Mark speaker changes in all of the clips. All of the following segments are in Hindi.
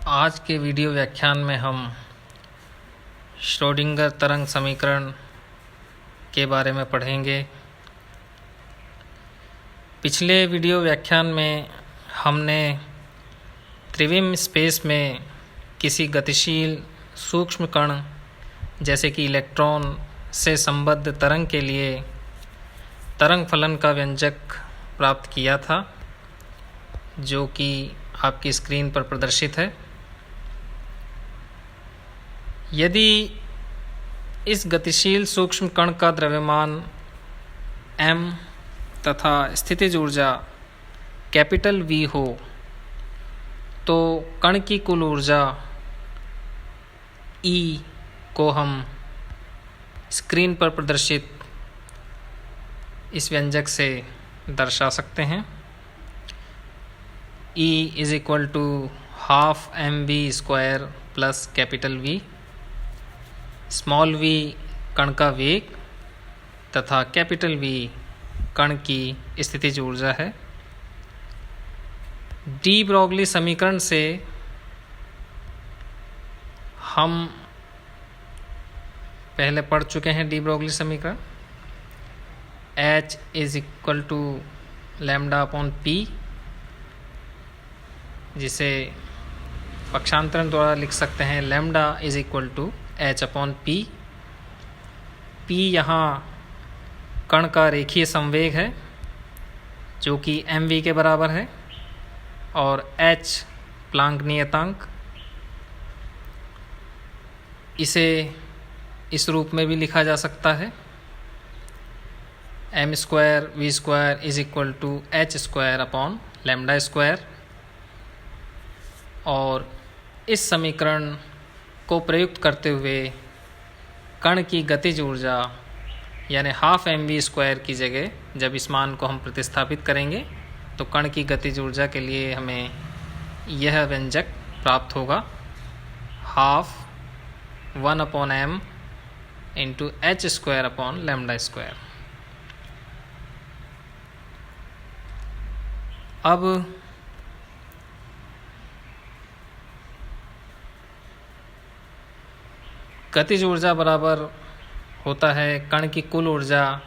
Speaker 1: आज के वीडियो व्याख्यान में हम श्रोडिंगर तरंग समीकरण के बारे में पढ़ेंगे। पिछले वीडियो व्याख्यान में हमने त्रिविम स्पेस में किसी गतिशील सूक्ष्म कण जैसे कि इलेक्ट्रॉन से संबद्ध तरंग के लिए तरंग फलन का व्यंजक प्राप्त किया था, जो कि आपकी स्क्रीन पर प्रदर्शित है। यदि इस गतिशील सूक्ष्म कण का द्रव्यमान m तथा स्थितिज ऊर्जा कैपिटल V हो, तो कण की कुल ऊर्जा E को हम स्क्रीन पर प्रदर्शित इस व्यंजक से दर्शा सकते हैं। E = ½ mv² plus capital V। Small v कण का वेग तथा कैपिटल V कण की स्थितिज ऊर्जा है। डी ब्रोगली समीकरण से हम पहले पढ़ चुके हैं। डी ब्रोगली समीकरण H = λ/p, जिसे पक्षांतरण द्वारा लिख सकते हैं λ h/p। p यहाँ कण का रेखीय संवेग है जो कि mv के बराबर है, और h प्लांक नियतांक। इसे इस रूप में भी लिखा जा सकता है m² v² = h²/λ²। और इस समीकरण को प्रयुक्त करते हुए कण की गतिज ऊर्जा यानी ½ mv² की जगह जब इस मान को हम प्रतिस्थापित करेंगे तो कण की गतिज ऊर्जा के लिए हमें यह व्यंजक प्राप्त होगा, ½ 1/m × h²/λ²। अब गतिज ऊर्जा बराबर होता है कण की कुल ऊर्जा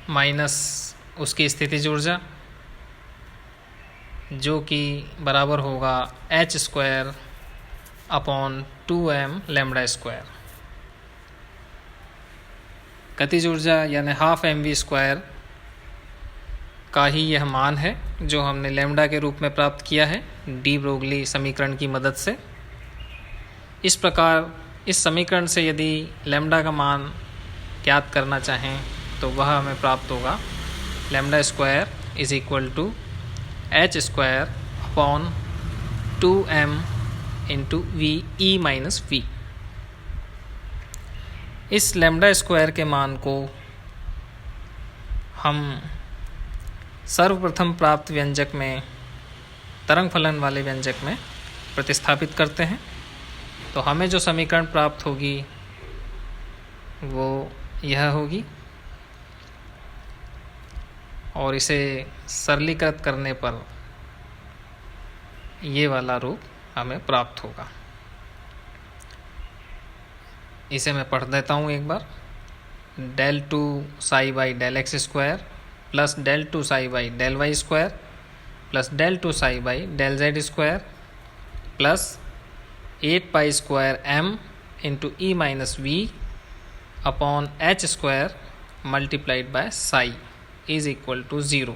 Speaker 1: माइनस उसकी स्थितिज ऊर्जा, जो कि बराबर होगा h²/2m⁻²। गतिज ऊर्जा यानी ½ mv² का ही यह मान है जो हमने लैम्ब्डा के रूप में प्राप्त किया है डी ब्रोगली समीकरण की मदद से। इस प्रकार इस समीकरण से यदि लैम्ब्डा का मान ज्ञात करना चाहें तो वह हमें प्राप्त होगा λ² = h²/2m × v⁻v। इस λ² के मान को हम सर्वप्रथम प्राप्त व्यंजक में तरंग फलन वाले व्यंजक में प्रतिस्थापित करते हैं, तो हमें जो समीकरण प्राप्त होगी वो यह होगी, और इसे सरलीकृत करने पर ये वाला रूप हमें प्राप्त होगा। इसे मैं पढ़ देता हूँ एक बार। del2ψ/del x² plus del2ψ/del y² plus del2ψ/del z² plus 8π² m × e−v/h² × ψ = 0।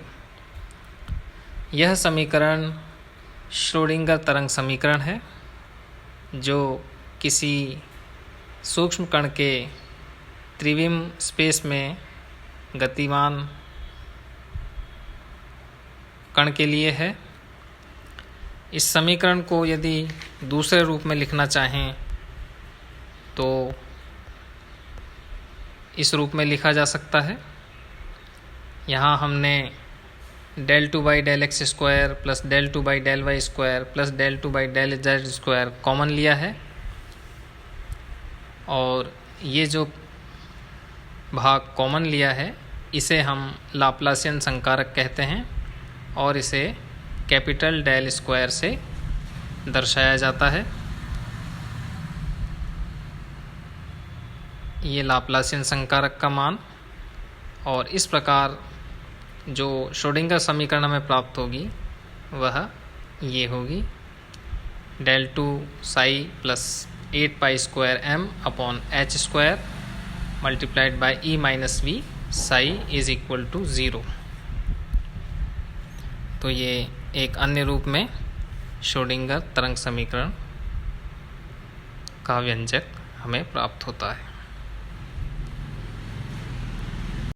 Speaker 1: यह समीकरण श्रोडिंगर तरंग समीकरण है, जो किसी सूक्ष्म कण के त्रिविम स्पेस में गतिमान कण के लिए है। इस समीकरण को यदि दूसरे रूप में लिखना चाहें तो इस रूप में लिखा जा सकता है। यहाँ हमने del2/del x² plus del2/del y² plus del2/del z² common लिया है, और ये जो भाग कॉमन लिया है इसे हम लाप्लासियन संकारक कहते हैं, और इसे कैपिटल डेल स्क्वायर से दर्शाया जाता है। ये लाप्लासियन संकारक का मान, और इस प्रकार जो श्रोडिंगर समीकरण हमें प्राप्त होगी वह ये होगी, del two psi plus 8 pi square m upon h square multiplied by E minus V psi is equal to 0। तो ये एक अन्य रूप में श्रोडिंगर तरंग समीकरण का व्यंजक हमें प्राप्त होता है।